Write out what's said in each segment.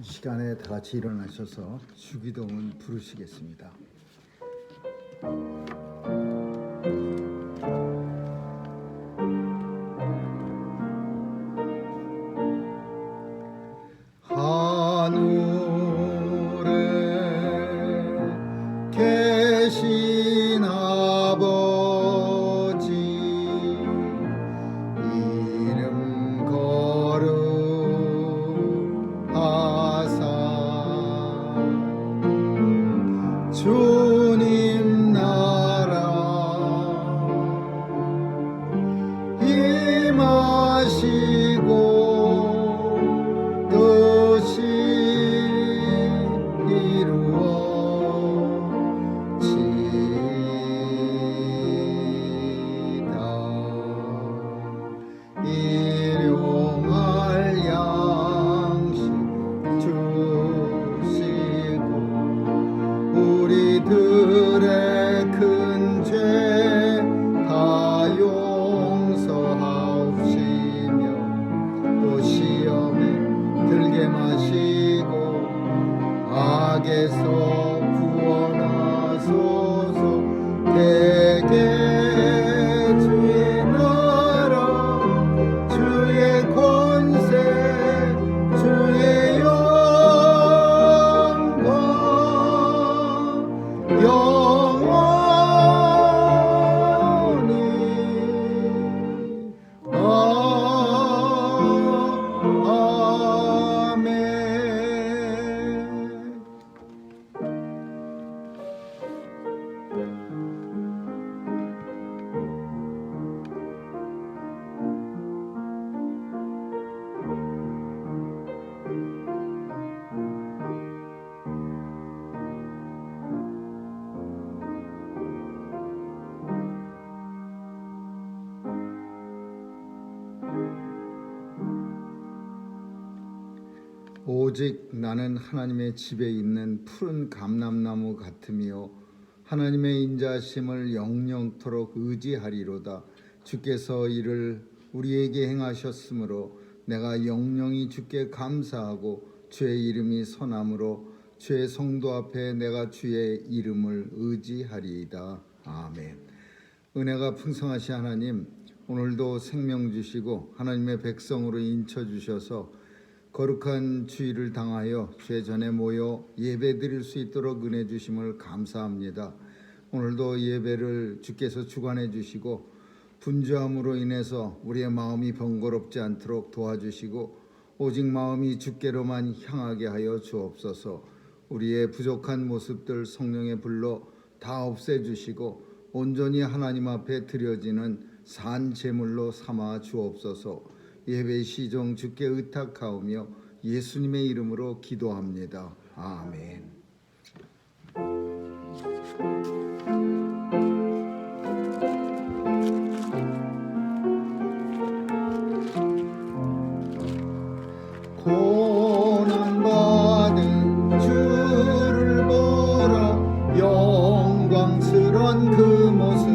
시간에 다 같이 일어나셔서 주기도문 부르시겠습니다. 하늘에 계신 아버지 이름 거룩하사 주님 나라 임하시고 뜻이 이루어지다. 일용할 양식 주시고 우리들의 큰 죄 다 용서하옵시며 또 시험에 들게 마시고 악에서 구원하소서. 대개 주의 나라 주의 권세 주의 영광 영원히 아멘. 오직 나는 하나님의 집에 있는 푸른 감람나무 같으며 하나님의 인자심을 영영토록 의지하리로다. 주께서 이를 우리에게 행하셨으므로 내가 영영이 주께 감사하고 주의 이름이 선함으로 주의 성도 앞에 내가 주의 이름을 의지하리이다. 아멘. 은혜가 풍성하신 하나님, 오늘도 생명 주시고 하나님의 백성으로 인쳐 주셔서 거룩한 주일을 당하여 주의 전에 모여 예배 드릴 수 있도록 은혜 주심을 감사합니다. 오늘도 예배를 주께서 주관해 주시고 분주함으로 인해서 우리의 마음이 번거롭지 않도록 도와주시고 오직 마음이 주께로만 향하게 하여 주옵소서. 우리의 부족한 모습들 성령의 불로 다 없애주시고 온전히 하나님 앞에 드려지는 산 제물로 삼아 주옵소서. 예배 시종 주께 의탁하오며 예수님의 이름으로 기도합니다. 아멘. 고난받은 주를 보라 영광스런 그 모습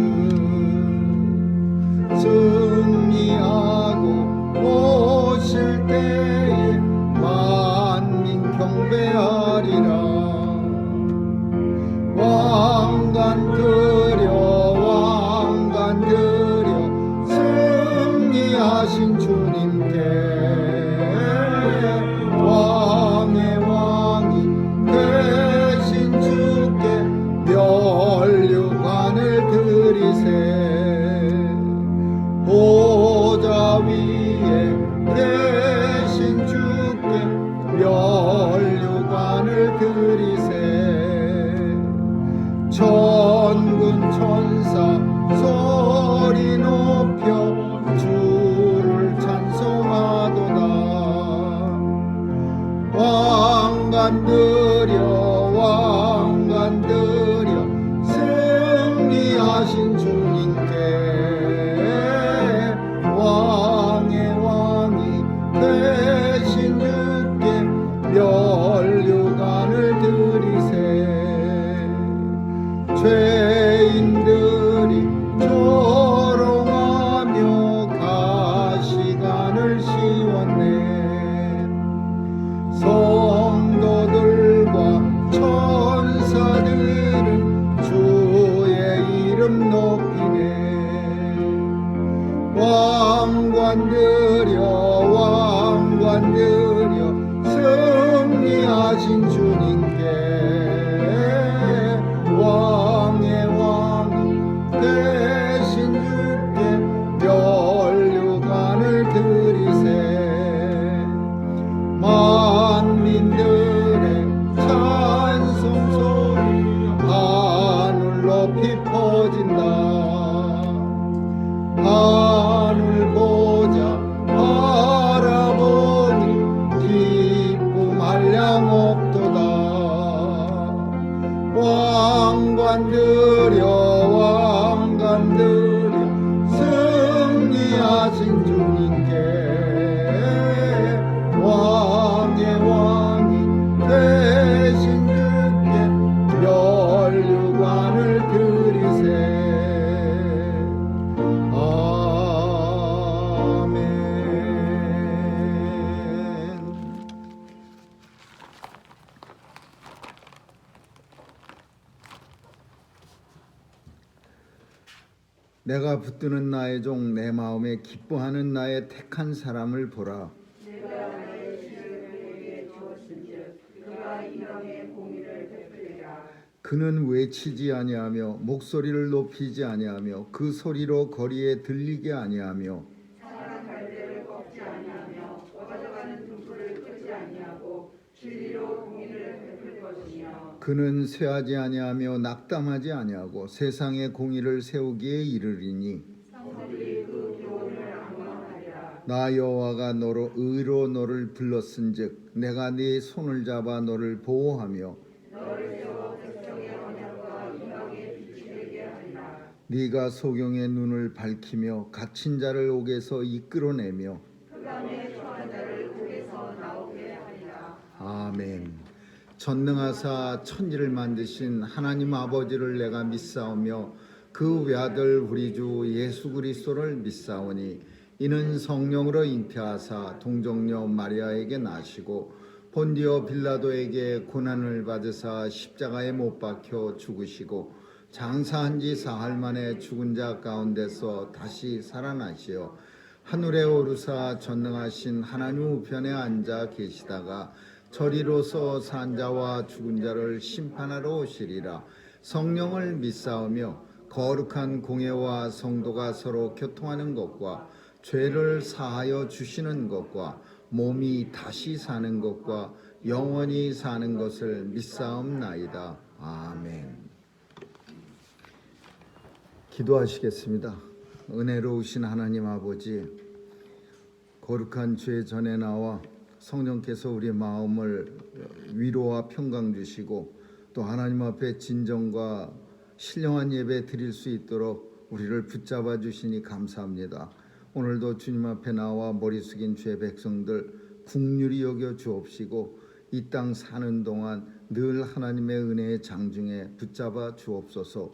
승리하고 오실 때에 만민 경배하리라. 왕관 드려 승리하신 주님께 왕의 왕이 되신 주께 면류관을 드리세. 보좌 위에 계신 주께 면류관을 드리세. 천군 천사 소리 높여 주를 찬송하도다. 왕관 드려 승리하신 주님께 왕의 왕이 되신 주께 면류관을 드리세. 죄인들이 조롱하며 가시관을 씌웠네. 성 승리하신 주님께 왕의 왕 되신 주께 면류관을 드리세. 만민들의 찬송 소리 하늘 높이 퍼진다. 하늘 보자 바라보니 기쁨 한량 없도다. 왕관들여 승리하신 주님께 왕의 왕이 되신 주께 면류관을 드리세. 내가 붙드는 나의 종 내 마음에 기뻐하는 나의 택한 사람을 보라. 내가 나의 지혜를 그에게 주었은즉 그가 이방의 공의를 베풀리라. 그는 외치지 아니하며 목소리를 높이지 아니하며 그 소리로 거리에 들리게 아니하며 사람 갈대를 꺾지 아니하며 가져가는 등불을 끄지 아니하고 진리로 공의를 베풀 것이며 그는 쇠하지 아니하며 낙담하지 아니하고 세상의 공의를 세우기에 이르리니 성들이 그 교훈을 악망하리라. 나 여호와가 너로 의로 너를 불렀은즉 내가 네 손을 잡아 너를 보호하며 너를 세워 백성의 언약과 이방의 빛이 되게 하리라. 네가 소경의 눈을 밝히며 갇힌 자를 옥에서 이끌어내며 흑암에 처한 자를 옥에서 나오게 하리라. 아멘. 전능하사 천지를 만드신 하나님 아버지를 내가 믿사오며 그 외아들 우리 주 예수 그리스도를 믿사오니 이는 성령으로 잉태하사 동정녀 마리아에게 나시고 본디오 빌라도에게 고난을 받으사 십자가에 못 박혀 죽으시고 장사한 지 사흘 만에 죽은 자 가운데서 다시 살아나시어 하늘에 오르사 전능하신 하나님 우편에 앉아 계시다가 저리로서 산 자와 죽은 자를 심판하러 오시리라. 성령을 믿사오며 거룩한 공예와 성도가 서로 교통하는 것과 죄를 사하여 주시는 것과 몸이 다시 사는 것과 영원히 사는 것을 믿사옵나이다. 아멘. 기도하시겠습니다. 은혜로우신 하나님 아버지, 거룩한 죄 전에 나와 성령께서 우리의 마음을 위로와 평강 주시고 또 하나님 앞에 진정과 신령한 예배 드릴 수 있도록 우리를 붙잡아 주시니 감사합니다. 오늘도 주님 앞에 나와 머리 숙인 죄 백성들 긍휼히 여겨 주옵시고 이 땅 사는 동안 늘 하나님의 은혜의 장중에 붙잡아 주옵소서.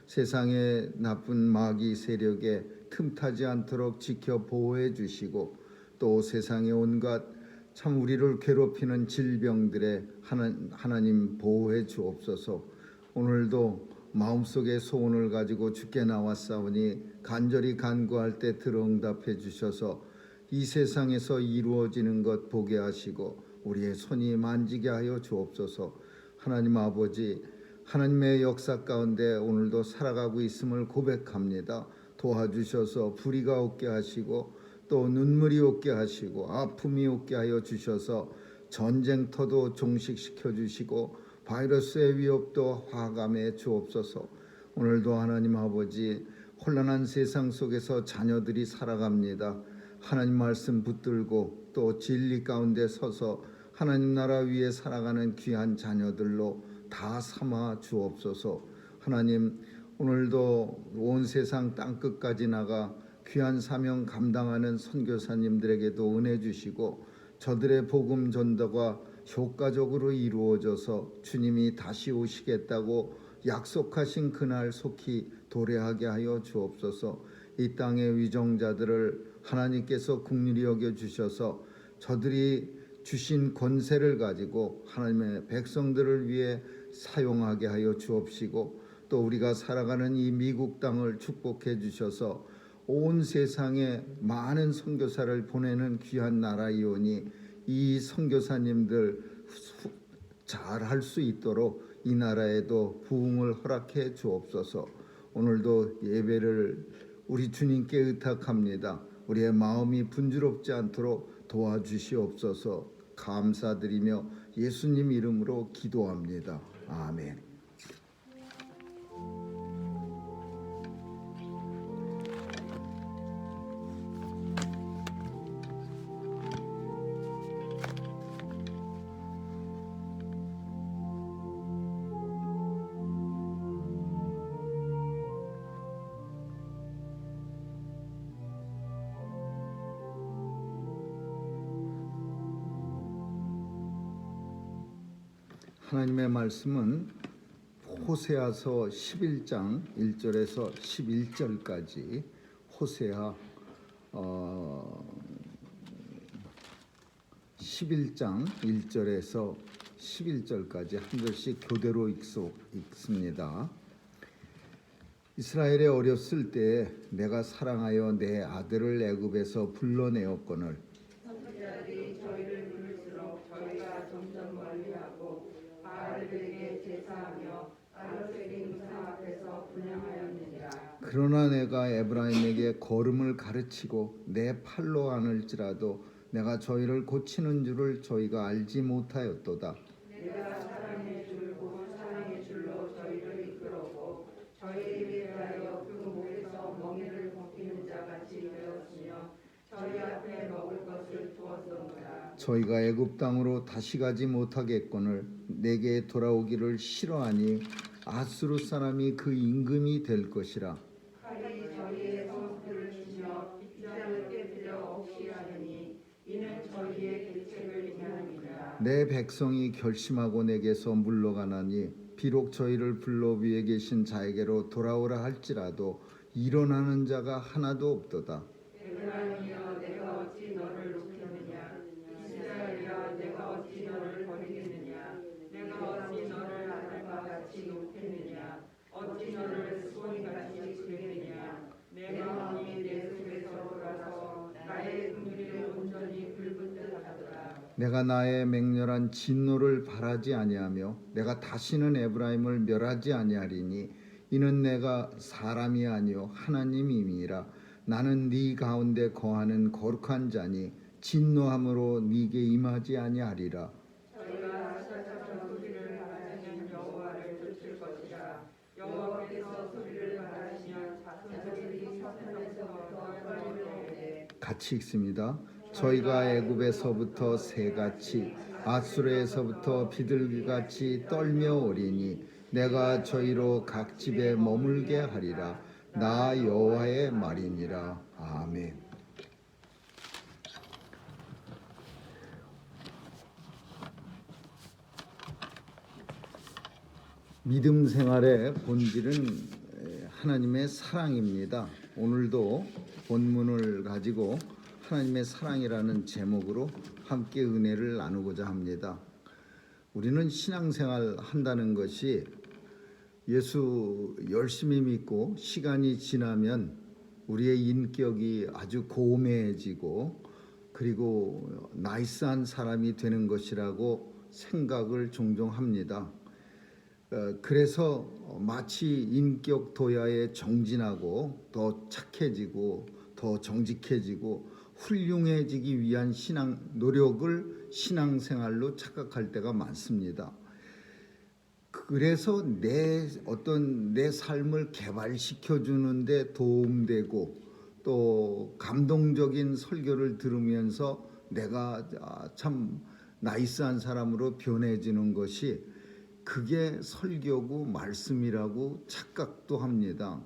세상의 나쁜 마귀 세력에 틈타지 않도록 지켜 보호해 주시고 또 세상의 온갖 참 우리를 괴롭히는 질병들에 하나님 보호해 주옵소서. 오늘도 마음속의 소원을 가지고 주께 나왔사오니 간절히 간구할 때 들어응답해 주셔서 이 세상에서 이루어지는 것 보게 하시고 우리의 손이 만지게 하여 주옵소서. 하나님 아버지, 하나님의 역사 가운데 오늘도 살아가고 있음을 고백합니다. 도와주셔서 불의가 없게 하시고 또 눈물이 없게 하시고 아픔이 없게 하여 주셔서 전쟁터도 종식시켜 주시고 바이러스의 위협도 화감해 주옵소서. 오늘도 하나님 아버지, 혼란한 세상 속에서 자녀들이 살아갑니다. 하나님 말씀 붙들고 또 진리 가운데 서서 하나님 나라 위에 살아가는 귀한 자녀들로 다 삼아 주옵소서. 하나님, 오늘도 온 세상 땅끝까지 나가 귀한 사명 감당하는 선교사님들에게도 은혜 주시고 저들의 복음 전도가 효과적으로 이루어져서 주님이 다시 오시겠다고 약속하신 그날 속히 도래하게 하여 주옵소서. 이 땅의 위정자들을 하나님께서 긍휼히 여겨 주셔서 저들이 주신 권세를 가지고 하나님의 백성들을 위해 사용하게 하여 주옵시고 또 우리가 살아가는 이 미국 땅을 축복해 주셔서 온 세상에 많은 선교사를 보내는 귀한 나라이오니 이 선교사님들 잘 할 수 있도록 이 나라에도 부흥을 허락해 주옵소서. 오늘도 예배를 우리 주님께 의탁합니다. 우리의 마음이 분주롭지 않도록 도와주시옵소서. 감사드리며 예수님 이름으로 기도합니다. 아멘. 하나님의 말씀은 호세아서 11장 1절에서 11절까지 호세아 11장 1절에서 11절까지 한 절씩 교대로 읽습니다. 이스라엘에 어렸을 때 내가 사랑하여 내 아들을 애굽에서 불러내었거늘 선지자들이 저희를 부를수록 저희가 점점 멀리하고 바알에게 제사하며 아로셀 우상 앞에서 분향하였느니라. 그러나 내가 에브라임에게 걸음을 가르치고 내 팔로 안을지라도 내가 저희를 고치는 줄을 저희가 알지 못하였도다. 내가 사랑의 줄고 사랑의 줄로 저희를 이끌었고 저희를 위하여 그 목에서 멍에를 벗기는 자같이 되었으며 저희 앞에 먹을 것을 두었도다. 저희가 애굽 땅으로 다시 가지 못하겠거늘 내게 돌아오기를 싫어하니 아수르 사람이 그 임금이 될 것이라. 칼이 저희의 성소를 치며 빗장을 깨뜨려 없이 하느니 이는 저희의 대책을 위함이라. 내 백성이 결심하고 내게서 물러가나니 비록 저희를 불러 위에 계신 자에게로 돌아오라 할지라도 일어나는 자가 하나도 없도다. 에브라임이여 내가 어찌 너를 놓겠느냐. 이스라엘이여 내가 어찌 너를 버리겠느냐. 내가 어찌 너를 아들과 같이 놓겠느냐. 어찌 너를 수원같이 그리느냐. 내 마음이 내 속에서 돌아서 나의 눈물이 온전히 붉은 듯하더라. 내가 나의 맹렬한 진노를 바라지 아니하며 내가 다시는 에브라임을 멸하지 아니하리니 이는 내가 사람이 아니요 하나님임이라. 나는 네 가운데 거하는 거룩한 자니 진노함으로 네게 임하지 아니하리라. 저희가 사자처럼 소리를 바라시면 여호와를 쫓을 것이라. 여호와께서 소리를 바라시면 자손들이 서편에서부터 떨리오되. 같이 읽습니다. 저희가 애굽에서부터 새같이 아수르에서부터 비둘기같이 떨며 오리니 내가 저희로 각 집에 머물게 하리라. 나 여호와의 말이니라. 아멘. 믿음 생활의 본질은 하나님의 사랑입니다. 오늘도 본문을 가지고 하나님의 사랑이라는 제목으로 함께 은혜를 나누고자 합니다. 우리는 신앙생활 한다는 것이 예수 열심히 믿고 시간이 지나면 우리의 인격이 아주 고매해지고 그리고 나이스한 사람이 되는 것이라고 생각을 종종 합니다. 그래서 마치 인격 도야에 정진하고 더 착해지고 더 정직해지고 훌륭해지기 위한 노력을 신앙생활로 착각할 때가 많습니다. 그래서 내 삶을 개발시켜 주는데 도움되고 또 감동적인 설교를 들으면서 내가 참 나이스한 사람으로 변해지는 것이 그게 설교고 말씀이라고 착각도 합니다.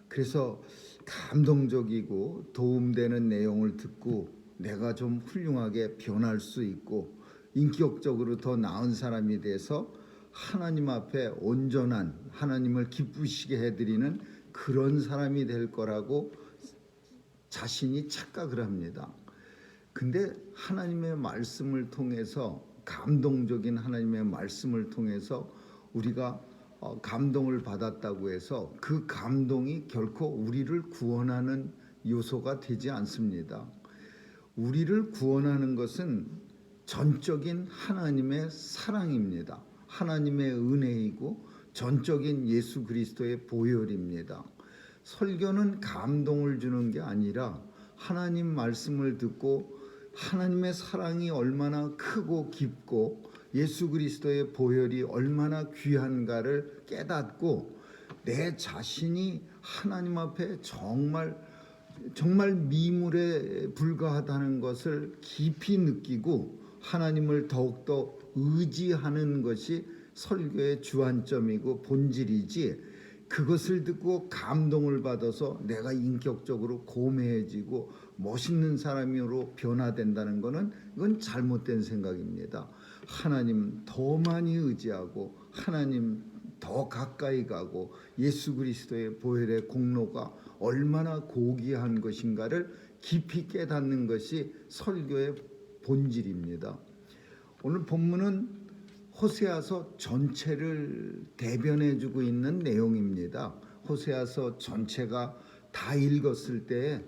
그래서 감동적이고 도움되는 내용을 듣고 내가 좀 훌륭하게 변할 수 있고 인격적으로 더 나은 사람이 돼서 하나님 앞에 온전한 하나님을 기쁘시게 해드리는 그런 사람이 될 거라고 자신이 착각을 합니다. 근데 하나님의 말씀을 통해서 감동적인 하나님의 말씀을 통해서 우리가 감동을 받았다고 해서 그 감동이 결코 우리를 구원하는 요소가 되지 않습니다. 우리를 구원하는 것은 전적인 하나님의 사랑입니다. 하나님의 은혜이고 전적인 예수 그리스도의 보혈입니다. 설교는 감동을 주는 게 아니라 하나님 말씀을 듣고 하나님의 사랑이 얼마나 크고 깊고 예수 그리스도의 보혈이 얼마나 귀한가를 깨닫고 내 자신이 하나님 앞에 정말 미물에 불과하다는 것을 깊이 느끼고 하나님을 더욱더 의지하는 것이 설교의 주안점이고 본질이지, 그것을 듣고 감동을 받아서 내가 인격적으로 고매해지고 멋있는 사람으로 변화된다는 것은 이건 잘못된 생각입니다. 하나님 더 많이 의지하고 하나님 더 가까이 가고 예수 그리스도의 보혈의 공로가 얼마나 고귀한 것인가를 깊이 깨닫는 것이 설교의 본질입니다. 오늘 본문은 호세아서 전체를 대변해주고 있는 내용입니다. 호세아서 전체가 다 읽었을 때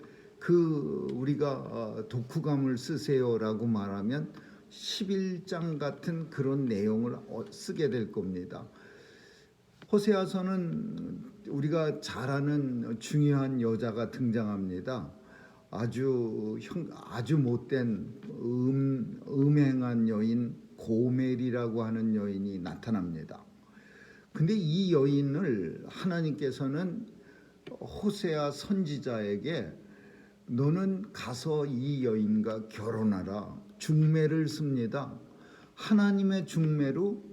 우리가 독후감을 쓰세요라고 말하면 11장 같은 그런 내용을 쓰게 될 겁니다. 호세아서는 우리가 잘 아는 중요한 여자가 등장합니다. 아주 못된 음행한 여인 고멜이라고 하는 여인이 나타납니다. 근데 이 여인을 하나님께서는 호세아 선지자에게 너는 가서 이 여인과 결혼하라 중매를 씁니다. 하나님의 중매로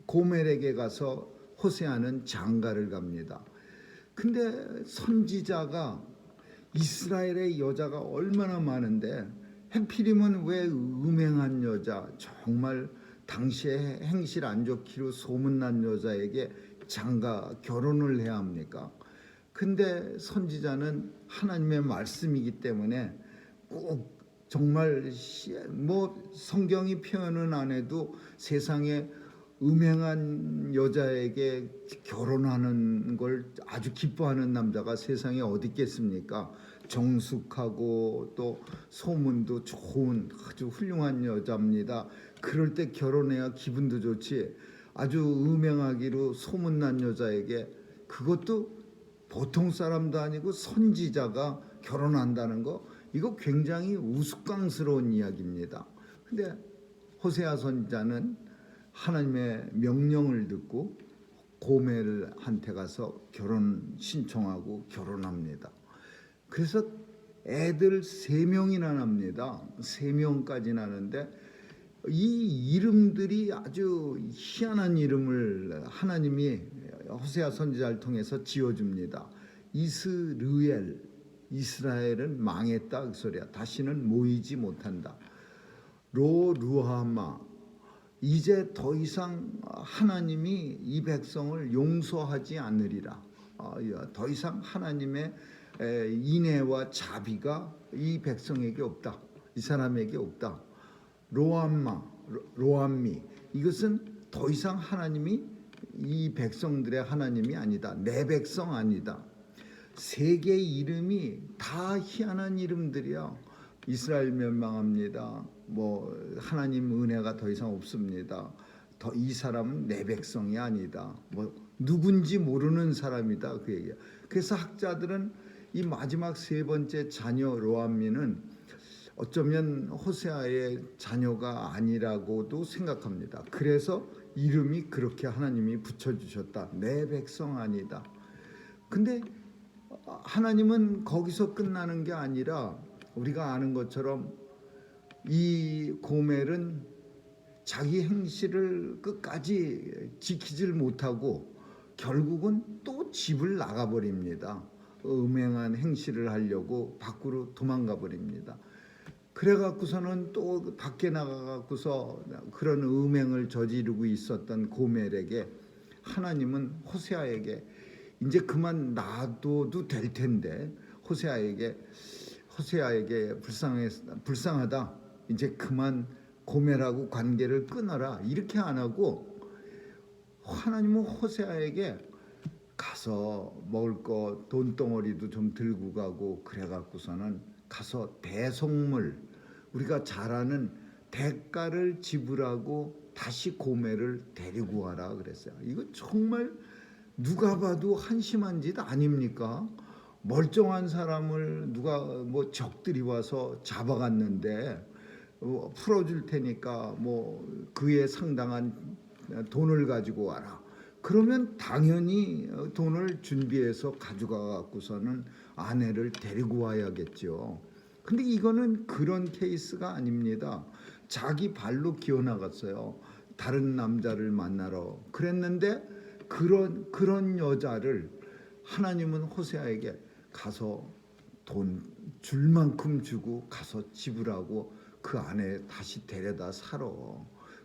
고멜에게 가서 호세아는 장가를 갑니다. 근데 선지자가 이스라엘의 여자가 얼마나 많은데 해필이면 왜 음행한 여자, 정말 당시에 행실 안 좋기로 소문난 여자에게 장가 결혼을 해야 합니까? 근데 선지자는 하나님의 말씀이기 때문에 꼭 정말 성경이 표현은 안 해도 세상에 음행한 여자에게 결혼하는 걸 아주 기뻐하는 남자가 세상에 어디 있겠습니까? 정숙하고 또 소문도 좋은 아주 훌륭한 여자입니다. 그럴 때 결혼해야 기분도 좋지, 아주 음행하기로 소문난 여자에게, 그것도 보통 사람도 아니고 선지자가 결혼한다는 거, 이거 굉장히 우스꽝스러운 이야기입니다. 근데 호세아 선지자는 하나님의 명령을 듣고 고멜한테 가서 결혼 신청하고 결혼합니다. 그래서 애들 3명이나 납니다. 3명까지 나는데 이 이름들이 아주 희한한 이름을 하나님이 호세아 선지자를 통해서 지어줍니다. 이스르엘, 이스라엘은 망했다 그 소리야. 다시는 모이지 못한다. 루하마, 이제 더 이상 하나님이 이 백성을 용서하지 않으리라. 더 이상 하나님의 인애와 자비가 이 백성에게 없다. 이 사람에게 없다. 로암미, 이것은 더 이상 하나님이 이 백성들의 하나님이 아니다. 내 백성 아니다. 3개의 이름이 다 희한한 이름들이야. 이스라엘 멸망합니다. 하나님 은혜가 더 이상 없습니다. 이 사람은 내 백성이 아니다. 누군지 모르는 사람이다 그 얘기야. 그래서 학자들은 이 마지막 3번째 자녀 로암미는 어쩌면 호세아의 자녀가 아니라고도 생각합니다. 그래서 이름이 그렇게 하나님이 붙여주셨다. 내 백성 아니다. 근데 하나님은 거기서 끝나는 게 아니라 우리가 아는 것처럼 이 고멜은 자기 행실을 끝까지 지키질 못하고 결국은 또 집을 나가버립니다. 음행한 행실을 하려고 밖으로 도망가 버립니다. 그래갖고서는 또 밖에 나가갖고서 그런 음행을 저지르고 있었던 고멜에게 하나님은 호세아에게 이제 그만 놔둬도 될 텐데 호세아에게 불쌍하다. 이제 그만 고멜하고 관계를 끊어라. 이렇게 안 하고 하나님은 호세아에게 가서 먹을 거 돈덩어리도 좀 들고 가고 그래갖고서는 가서 대속물, 우리가 잘 아는 대가를 지불하고 다시 고멜을 데리고 와라 그랬어요. 이거 정말 누가 봐도 한심한 짓 아닙니까? 멀쩡한 사람을 누가 뭐 적들이 와서 잡아갔는데 풀어줄 테니까 뭐 그에 상당한 돈을 가지고 와라. 그러면 당연히 돈을 준비해서 가져가 갖고서는 아내를 데리고 와야겠죠. 근데 이거는 그런 케이스가 아닙니다. 자기 발로 기어 나갔어요. 다른 남자를 만나러. 그랬는데 그런 여자를 하나님은 호세아에게 가서 돈 줄 만큼 주고 가서 지불하고 그 아내 다시 데려다 살아.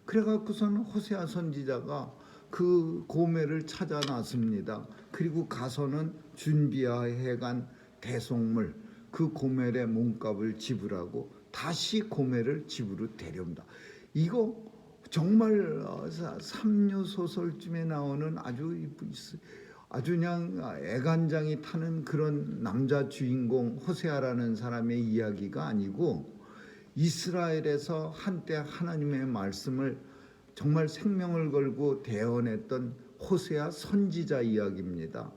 그래갖고서는 호세아 선지자가 그 고멜을 찾아 놨습니다. 그리고 가서는 준비해간 대속물 그 고멜의 몸값을 지불하고 다시 고멜을 집으로 데려옵니다. 이거 정말 삼류 소설쯤에 나오는 아주 그냥 애간장이 타는 그런 남자 주인공 호세아라는 사람의 이야기가 아니고 이스라엘에서 한때 하나님의 말씀을 정말 생명을 걸고 대언했던 호세아 선지자 이야기입니다.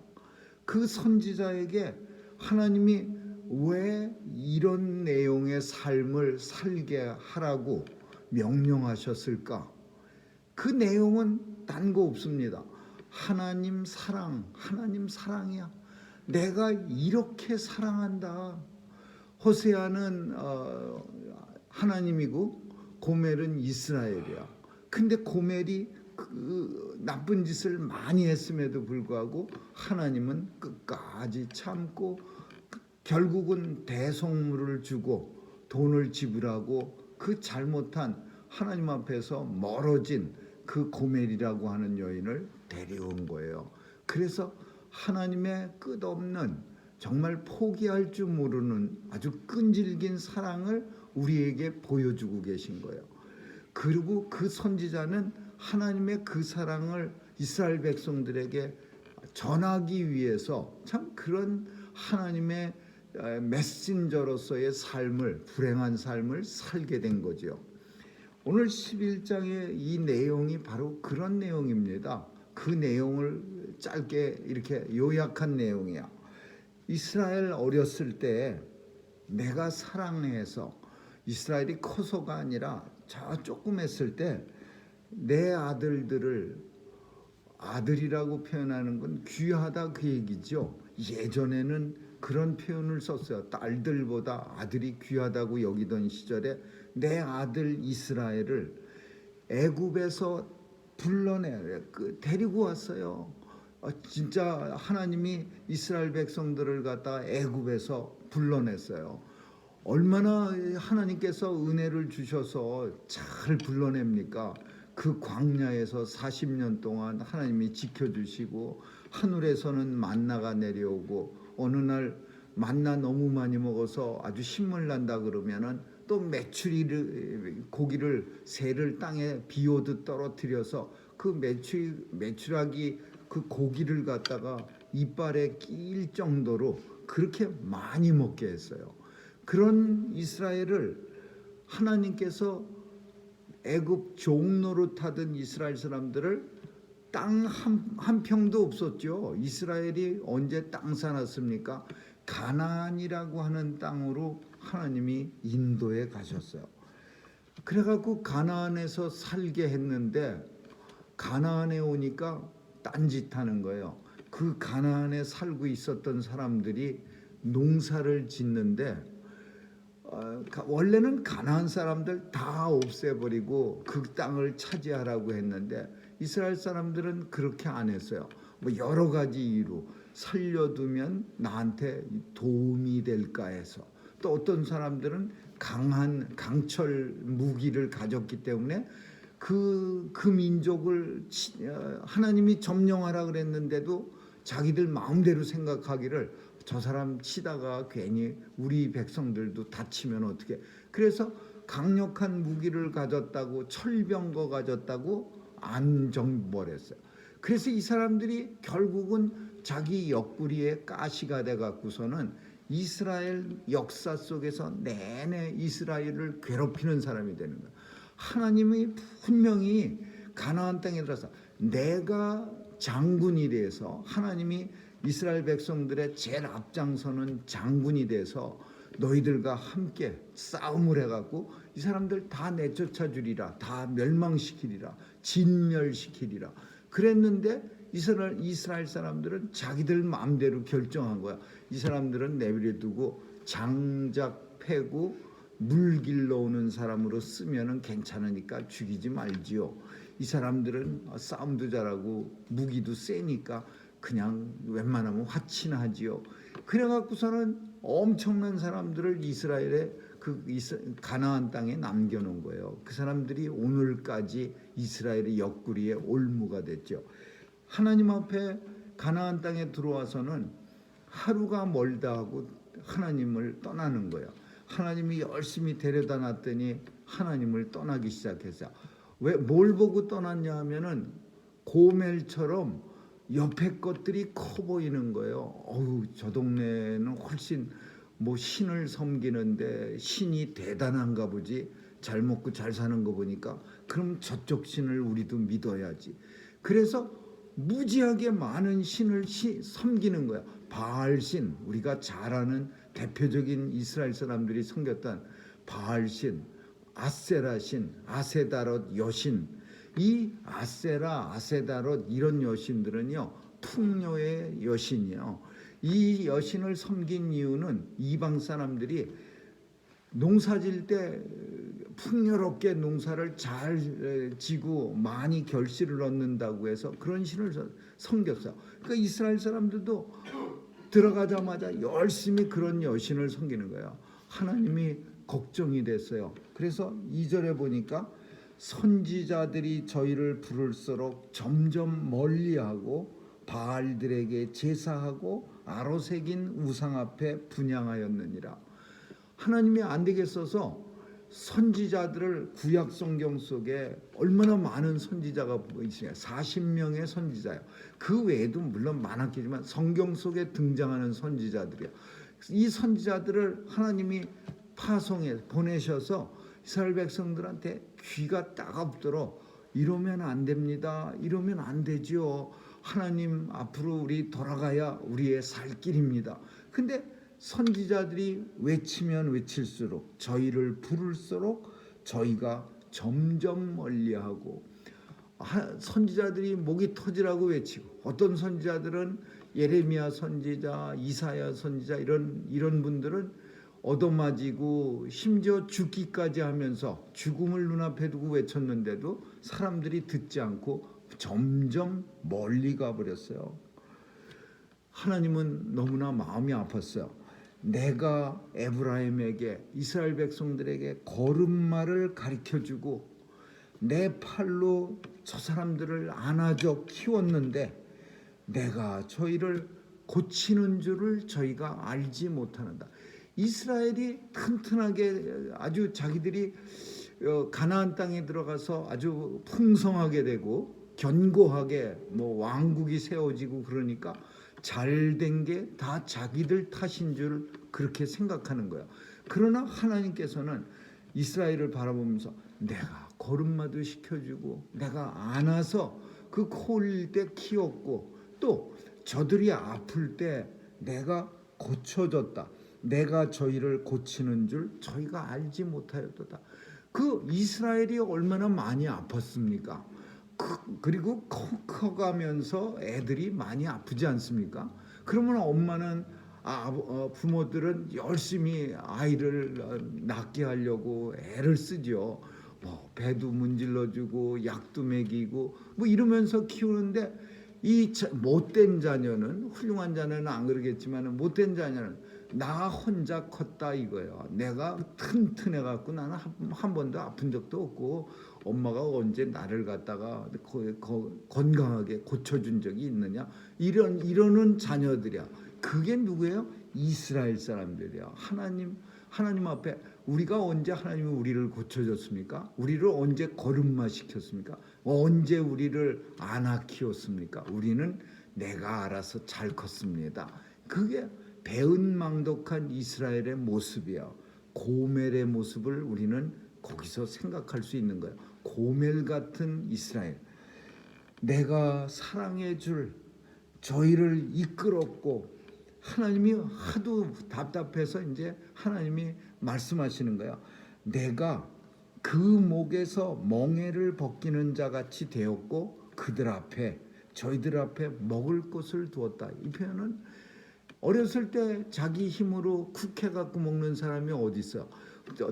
그 선지자에게 하나님이 왜 이런 내용의 삶을 살게 하라고 명령하셨을까? 그 내용은 딴 거 없습니다. 하나님 사랑이야. 내가 이렇게 사랑한다. 호세아는 하나님이고 고멜은 이스라엘이야. 근데 고멜이 그 나쁜 짓을 많이 했음에도 불구하고 하나님은 끝까지 참고 결국은 대속물을 주고 돈을 지불하고 그 잘못한 하나님 앞에서 멀어진 그 고멜이라고 하는 여인을 데려온 거예요. 그래서 하나님의 끝없는 정말 포기할 줄 모르는 아주 끈질긴 사랑을 우리에게 보여주고 계신 거예요. 그리고 그 선지자는 하나님의 그 사랑을 이스라엘 백성들에게 전하기 위해서 참 그런 하나님의 메신저로서의 삶을, 불행한 삶을 살게 된 거죠. 오늘 11장의 이 내용이 바로 그런 내용입니다. 그 내용을 짧게 이렇게 요약한 내용이야. 이스라엘 어렸을 때 내가 사랑해서 이스라엘이 커서가 아니라 저 조금 했을 때 내 아들들을 아들이라고 표현하는 건 귀하다 그 얘기죠. 예전에는 그런 표현을 썼어요. 딸들보다 아들이 귀하다고 여기던 시절에 내 아들 이스라엘을 애굽에서 데리고 왔어요. 진짜 하나님이 이스라엘 백성들을 갖다 애굽에서 불러냈어요. 얼마나 하나님께서 은혜를 주셔서 잘 불러냅니까? 그 광야에서 40년 동안 하나님이 지켜주시고 하늘에서는 만나가 내려오고 어느 날 만나 너무 많이 먹어서 아주 신물 난다 그러면은 또 고기를 새를 땅에 비오듯 떨어뜨려서 그 메추라기 그 고기를 갖다가 이빨에 끼일 정도로 그렇게 많이 먹게 했어요. 그런 이스라엘을 하나님께서 애굽 종노릇하던 이스라엘 사람들을 땅 한 평도 없었죠. 이스라엘이 언제 땅 사놨습니까? 가나안이라고 하는 땅으로 하나님이 인도에 가셨어요. 그래갖고 가나안에서 살게 했는데 가나안에 오니까 딴짓하는 거예요. 그 가나안에 살고 있었던 사람들이 농사를 짓는데 원래는 가나안 사람들 다 없애버리고 그 땅을 차지하라고 했는데 이스라엘 사람들은 그렇게 안 했어요. 뭐 여러 가지 이유로 살려두면 나한테 도움이 될까 해서, 또 어떤 사람들은 강철 무기를 가졌기 때문에 그 민족을 하나님이 점령하라 그랬는데도 자기들 마음대로 생각하기를 저 사람 치다가 괜히 우리 백성들도 다치면 어떻게, 그래서 강력한 무기를 가졌다고 철병거 가졌다고 안 정벌했어요. 그래서 이 사람들이 결국은 자기 옆구리에 가시가 돼 갖고서는 이스라엘 역사 속에서 내내 이스라엘을 괴롭히는 사람이 되는 거예요. 하나님이 분명히 가나안 땅에 들어서 내가 장군이 돼서, 하나님이 이스라엘 백성들의 제일 앞장서는 장군이 돼서 너희들과 함께 싸움을 해갖고 이 사람들 다 내쫓아 주리라, 다 멸망시키리라, 진멸시키리라 그랬는데 이스라엘 사람들은 자기들 마음대로 결정한 거야. 이 사람들은 내버려두고 장작 패고 물 길러 오는 사람으로 쓰면은 괜찮으니까 죽이지 말지요. 이 사람들은 싸움도 잘하고 무기도 세니까 그냥 웬만하면 화치나 하지요. 그래갖고서는 엄청난 사람들을 이스라엘의 가나안 땅에 남겨놓은 거예요. 그 사람들이 오늘까지 이스라엘의 옆구리에 올무가 됐죠. 하나님 앞에 가나안 땅에 들어와서는 하루가 멀다 하고 하나님을 떠나는 거예요. 하나님이 열심히 데려다 놨더니 하나님을 떠나기 시작했어요. 왜 뭘 보고 떠났냐 하면은 고멜처럼 옆에 것들이 커 보이는 거예요. 저 동네는 훨씬 뭐 신을 섬기는데 신이 대단한가 보지. 잘 먹고 잘 사는 거 보니까 그럼 저쪽 신을 우리도 믿어야지. 그래서 무지하게 많은 신을 섬기는 거야. 바알신, 우리가 잘 아는 대표적인 이스라엘 사람들이 섬겼던 바알신, 아세라신, 아세다롯 여신. 이 아세라, 아세다롯 이런 여신들은요 풍요의 여신이에요. 이 여신을 섬긴 이유는 이방 사람들이 농사질 때 풍요롭게 농사를 잘 지고 많이 결실을 얻는다고 해서 그런 신을 섬겼어요. 그러니까 이스라엘 사람들도 들어가자마자 열심히 그런 여신을 섬기는 거예요. 하나님이 걱정이 됐어요. 그래서 2절에 보니까 선지자들이 저희를 부를수록 점점 멀리하고 바알들에게 제사하고 아로새긴 우상 앞에 분향하였느니라. 하나님이 안 되겠어서 선지자들을, 구약 성경 속에 얼마나 많은 선지자가 있어요. 40명의 선지자예요. 그 외에도 물론 많았겠지만 성경 속에 등장하는 선지자들이야. 이 선지자들을 하나님이 파송해 보내셔서 이스라엘 백성들한테 귀가 따갑도록 이러면 안 됩니다. 이러면 안 되지요. 하나님 앞으로 우리 돌아가야 우리의 살 길입니다. 근데 선지자들이 외치면 외칠수록, 저희를 부를수록 저희가 점점 멀리하고, 선지자들이 목이 터지라고 외치고, 어떤 선지자들은 예레미야 선지자, 이사야 선지자 이런 분들은 얻어맞이고 심지어 죽기까지 하면서 죽음을 눈앞에 두고 외쳤는데도 사람들이 듣지 않고 점점 멀리 가버렸어요. 하나님은 너무나 마음이 아팠어요. 내가 에브라임에게, 이스라엘 백성들에게 걸음마를 가르쳐주고 내 팔로 저 사람들을 안아줘 키웠는데 내가 저희를 고치는 줄을 저희가 알지 못하는다. 이스라엘이 튼튼하게 아주 자기들이 가나안 땅에 들어가서 아주 풍성하게 되고 견고하게 왕국이 세워지고 그러니까 잘된 게 다 자기들 탓인 줄 그렇게 생각하는 거야. 그러나 하나님께서는 이스라엘을 바라보면서 내가 걸음마도 시켜주고 내가 안아서 그 코 흘릴 때 키웠고 또 저들이 아플 때 내가 고쳐줬다. 내가 저희를 고치는 줄 저희가 알지 못하였도다. 그 이스라엘이 얼마나 많이 아팠습니까? 그리고 커가면서 애들이 많이 아프지 않습니까? 그러면 엄마는 부모들은 열심히 아이를 낳게 하려고 애를 쓰죠. 배도 문질러주고 약도 먹이고 이러면서 키우는데 이 못된 자녀는, 훌륭한 자녀는 안 그러겠지만 못된 자녀는 나 혼자 컸다 이거예요. 내가 튼튼해갖고 나는 한 번도 아픈 적도 없고 엄마가 언제 나를 갖다가 건강하게 고쳐준 적이 있느냐, 이러는 자녀들이야. 그게 누구예요? 이스라엘 사람들이야. 하나님 앞에 우리가 언제 하나님이 우리를 고쳐줬습니까? 우리를 언제 걸음마 시켰습니까? 언제 우리를 안아 키웠습니까? 우리는 내가 알아서 잘 컸습니다. 그게 배은망덕한 이스라엘의 모습이야. 고멜의 모습을 우리는 거기서 생각할 수 있는 거예요. 고멜 같은 이스라엘, 내가 사랑해 줄 저희를 이끌었고, 하나님이 하도 답답해서 이제 하나님이 말씀하시는 거예요. 내가 그 목에서 멍에를 벗기는 자 같이 되었고 그들 앞에, 저희들 앞에 먹을 것을 두었다. 이 표현은 어렸을 때 자기 힘으로 쿡 해갖고 먹는 사람이 어디 있어요?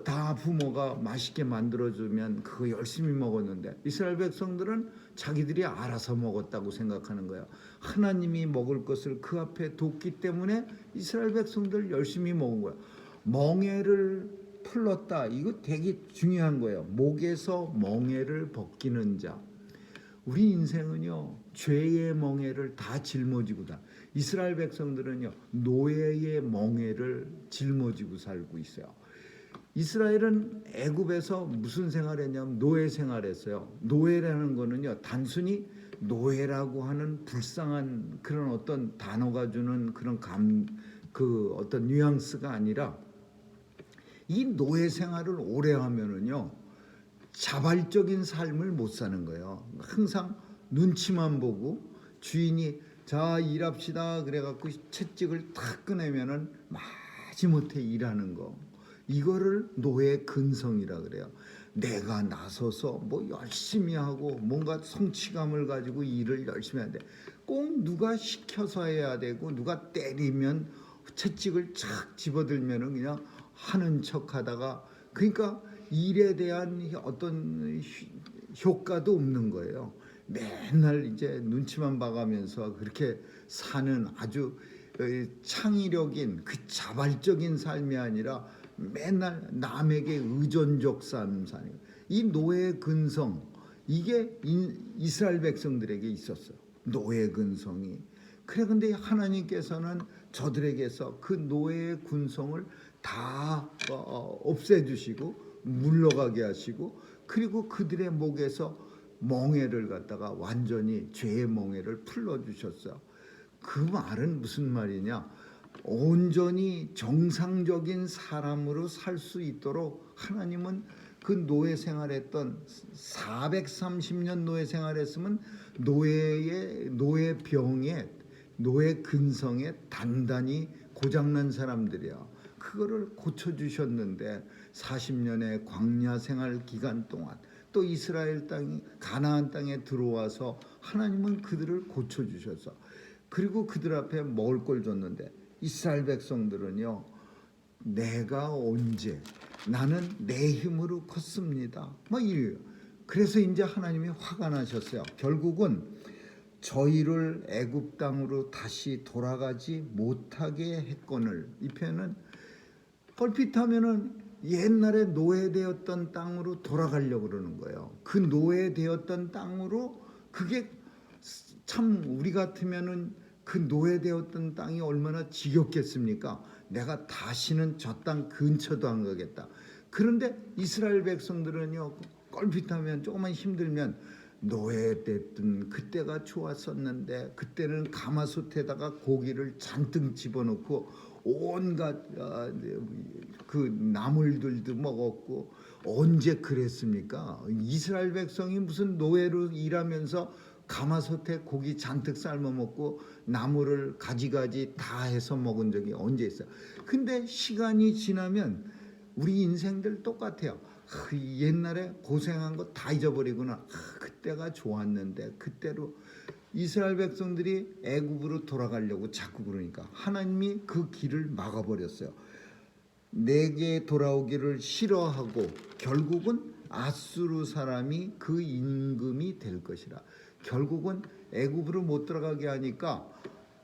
다 부모가 맛있게 만들어주면 그거 열심히 먹었는데, 이스라엘 백성들은 자기들이 알아서 먹었다고 생각하는 거예요. 하나님이 먹을 것을 그 앞에 뒀기 때문에 이스라엘 백성들 열심히 먹은 거예요. 멍에를 풀렀다. 이거 되게 중요한 거예요. 목에서 멍에를 벗기는 자. 우리 인생은요, 죄의 멍에를 다 짊어지고다. 이스라엘 백성들은요, 노예의 멍에를 짊어지고 살고 있어요. 이스라엘은 애굽에서 무슨 생활했냐면 노예 생활했어요. 노예라는 거는요, 단순히 노예라고 하는 불쌍한 그런 어떤 단어가 주는 그런 그 어떤 뉘앙스가 아니라, 이 노예 생활을 오래 하면은요, 자발적인 삶을 못 사는 거예요. 항상 눈치만 보고, 주인이 자 일합시다 그래갖고 채찍을 탁 꺼내면은 마지못해 일하는 거, 이거를 노예 근성이라 그래요. 내가 나서서 뭐 열심히 하고 뭔가 성취감을 가지고 일을 열심히 해야 돼. 꼭 누가 시켜서 해야 되고, 누가 때리면 채찍을 착 집어들면은 그냥 하는 척하다가, 그러니까 일에 대한 어떤 효과도 없는 거예요. 맨날 이제 눈치만 봐가면서 그렇게 사는 아주 창의력인 그 자발적인 삶이 아니라 맨날 남에게 의존적 삶 사는, 이 노예 근성, 이게 이스라엘 백성들에게 있었어요. 노예 근성이. 그래, 근데 하나님께서는 저들에게서 그 노예의 근성을 다 없애주시고 물러가게 하시고, 그리고 그들의 목에서 멍에를 갖다가 완전히 죄의 멍에를 풀어주셨어요. 그 말은 무슨 말이냐? 온전히 정상적인 사람으로 살 수 있도록 하나님은 그 노예 생활했던 430년 노예 생활했으면 노예 병에, 노예 근성에 단단히 고장난 사람들이야. 그거를 고쳐주셨는데 40년의 광야 생활 기간 동안 또 이스라엘 땅이 가나안 땅에 들어와서 하나님은 그들을 고쳐주셔서, 그리고 그들 앞에 먹을 걸 줬는데, 이스라엘 백성들은요, 내가 언제, 나는 내 힘으로 컸습니다, 막 이래요. 그래서 이제 하나님이 화가 나셨어요. 결국은 저희를 애굽 땅으로 다시 돌아가지 못하게 했거늘. 이 표현은 얼핏하면은 옛날에 노예되었던 땅으로 돌아가려고 그러는 거예요. 그 노예되었던 땅으로, 그게 참 우리 같으면은 그 노예되었던 땅이 얼마나 지겹겠습니까? 내가 다시는 저 땅 근처도 안 가겠다. 그런데 이스라엘 백성들은요, 껄핏하면 조금만 힘들면 노예됐던 그때가 좋았었는데, 그때는 가마솥에다가 고기를 잔뜩 집어넣고 온갖 그 나물들도 먹었고, 언제 그랬습니까? 이스라엘 백성이 무슨 노예로 일하면서 가마솥에 고기 잔뜩 삶아 먹고 나물을 가지가지 다 해서 먹은 적이 언제 있어요? 근데 시간이 지나면 우리 인생들 똑같아요. 옛날에 고생한 거 다 잊어버리구나. 그때가 좋았는데. 그때로 이스라엘 백성들이 애굽으로 돌아가려고 자꾸 그러니까 하나님이 그 길을 막아버렸어요. 내게 돌아오기를 싫어하고 결국은 아수르 사람이 그 임금이 될 것이라. 결국은 애굽으로 못 들어가게 하니까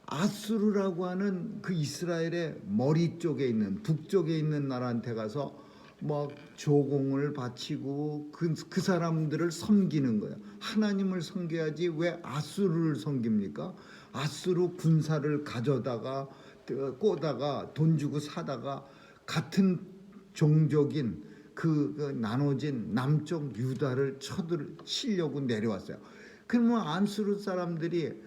아수르라고 하는 그 이스라엘의 머리 쪽에 있는, 북쪽에 있는 나라한테 가서 막 조공을 바치고 그 사람들을 섬기는 거예요. 하나님을 섬겨야지 왜 아수르를 섬깁니까? 아수르 군사를 가져다가 꼬다가 돈 주고 사다가 같은 종족인 그 나눠진 남쪽 유다를 치려고 내려왔어요. 그러면 아수르 사람들이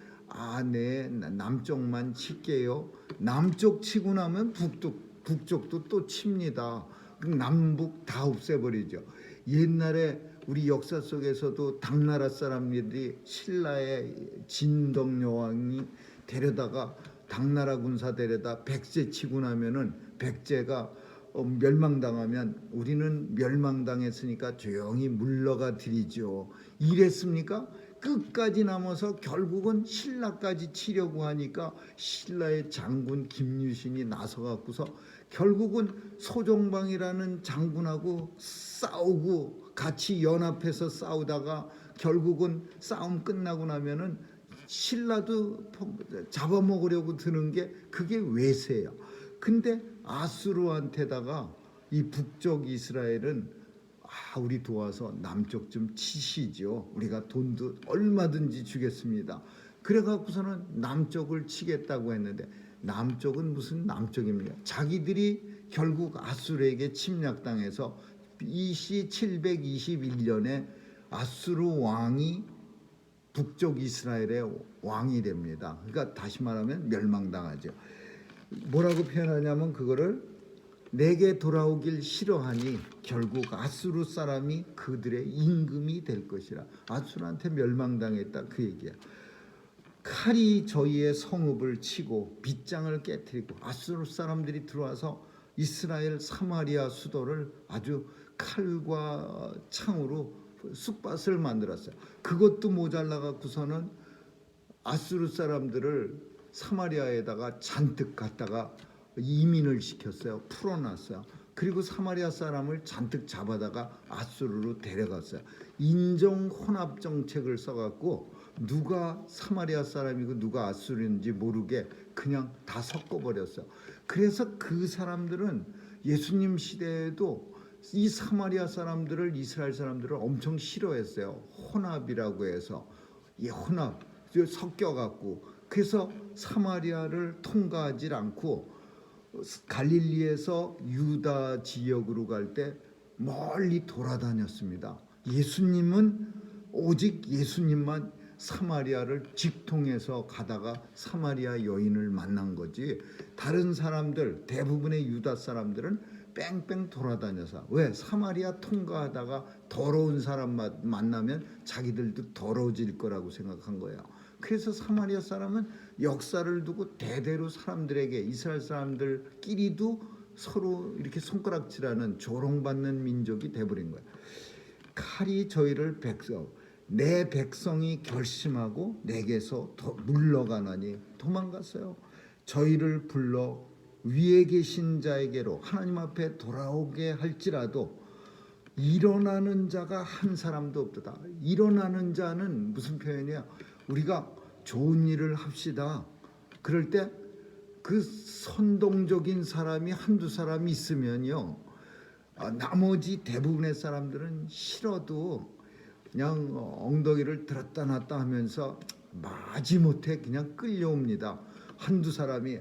네, 남쪽만 칠게요. 남쪽 치고 나면 북쪽도 또 칩니다. 남북 다 없애버리죠. 옛날에 우리 역사 속에서도 당나라 사람들이 신라의 진덕 여왕이 데려다가 당나라 군사 데려다 백제 치고 나면은 백제가 멸망당하면 우리는 멸망당했으니까 조용히 물러가 드리죠. 이랬습니까? 끝까지 남아서 결국은 신라까지 치려고 하니까 신라의 장군 김유신이 나서갖고서 결국은 소종방이라는 장군하고 싸우고 같이 연합해서 싸우다가 결국은 싸움 끝나고 나면은 신라도 잡아먹으려고 드는 게 그게 외세야. 근데 아수르한테다가 이 북쪽 이스라엘은 우리 도와서 남쪽 좀 치시죠. 우리가 돈도 얼마든지 주겠습니다. 그래갖고서는 남쪽을 치겠다고 했는데 남쪽은 무슨 남쪽입니까? 자기들이 결국 아수르에게 침략당해서 BC 721년에 아수르 왕이 북쪽 이스라엘의 왕이 됩니다. 그러니까 다시 말하면 멸망당하죠. 뭐라고 표현하냐면 그거를 내게 돌아오길 싫어하니 결국 아수르 사람이 그들의 임금이 될 것이라. 아수르한테 멸망당했다 그 얘기야. 칼이 저희의 성읍을 치고 빗장을 깨뜨리고 아수르 사람들이 들어와서 이스라엘 사마리아 수도를 아주 칼과 창으로 쑥밭을 만들었어요. 그것도 모자라 갖고서는 아수르 사람들을 사마리아에다가 잔뜩 갖다가 이민을 시켰어요. 풀어놨어요. 그리고 사마리아 사람을 잔뜩 잡아다가 아수르로 데려갔어요. 인종 혼합 정책을 써갖고 누가 사마리아 사람이고 누가 아수르인지 모르게 그냥 다 섞어버렸어요. 그래서 그 사람들은 예수님 시대에도 이 사마리아 사람들을 이스라엘 사람들을 엄청 싫어했어요. 혼합이라고 해서 이 혼합 섞여갖고 그래서 사마리아를 통과하지 않고 갈릴리에서 유다 지역으로 갈 때 멀리 돌아다녔습니다. 예수님은 오직 예수님만 사마리아를 직통해서 가다가 사마리아 여인을 만난 거지 다른 사람들 대부분의 유다 사람들은 뺑뺑 돌아다녀서 왜 사마리아 통과하다가 더러운 사람 만나면 자기들도 더러워질 거라고 생각한 거예요. 그래서 사마리아 사람은 역사를 두고 대대로 사람들에게 이스라엘 사람들끼리도 서로 이렇게 손가락질하는 조롱받는 민족이 돼버린 거예요. 칼이 저희를 내 백성이 결심하고 내게서 물러가나니 도망갔어요. 저희를 불러 위에 계신 자에게로 하나님 앞에 돌아오게 할지라도 일어나는 자가 한 사람도 없도다. 일어나는 자는 무슨 표현이야? 우리가 좋은 일을 합시다. 그럴 때 그 선동적인 사람이 한두 사람이 있으면요, 나머지 대부분의 사람들은 싫어도 그냥 엉덩이를 들었다 놨다 하면서 마지못해 그냥 끌려옵니다. 한두 사람이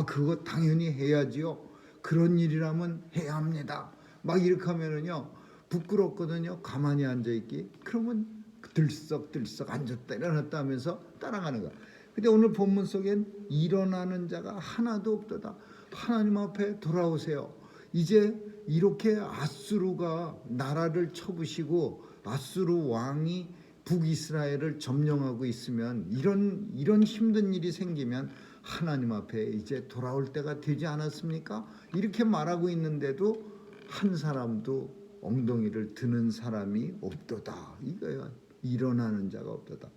그거 당연히 해야지요. 그런 일이라면 해야 합니다. 막 이렇게 하면은요 부끄럽거든요. 가만히 앉아있기. 그러면 들썩들썩 앉았다 일어났다 하면서 따라가는 거야. 근데 오늘 본문 속엔 일어나는 자가 하나도 없도다. 하나님 앞에 돌아오세요. 이제 이렇게 아수르가 나라를 쳐부시고 아수르 왕이 북이스라엘을 점령하고 있으면 이런 힘든 일이 생기면 하나님 앞에 이제 돌아올 때가 되지 않았습니까? 이렇게 말하고 있는데도 한 사람도 엉덩이를 드는 사람이 없도다. 이거야. 일어나는 자가 없도다.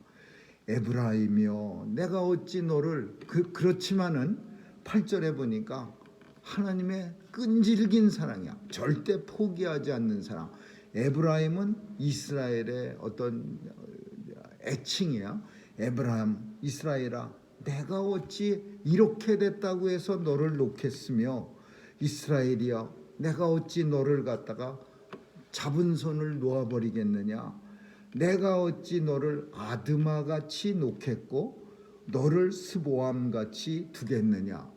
에브라임이여 내가 어찌 너를 그렇지만은 8절에 보니까 하나님의 끈질긴 사랑이야. 절대 포기하지 않는 사랑. 에브라임은 이스라엘의 어떤 애칭이야. 에브라임 이스라엘아 내가 어찌 이렇게 됐다고 해서 너를 놓겠으며 이스라엘이야 내가 어찌 너를 갖다가 잡은 손을 놓아버리겠느냐. 내가 어찌 너를 아드마같이 놓겠고 너를 스보암같이 두겠느냐.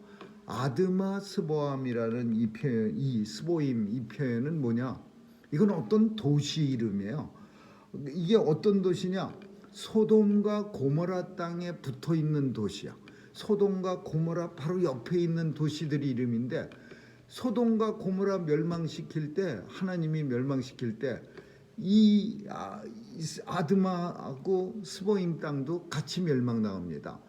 아드마 스보암이라는 이 표현, 이 스보임 이 표현은 뭐냐? 이건 어떤 도시 이름이에요. 이게 어떤 도시냐? 소돔과 고모라 땅에 붙어 있는 도시야. 소돔과 고모라 바로 옆에 있는 도시들이 이름인데 소돔과 고모라 멸망시킬 때, 하나님이 멸망시킬 때 이 아드마하고 스보임 땅도 같이 멸망당합니다.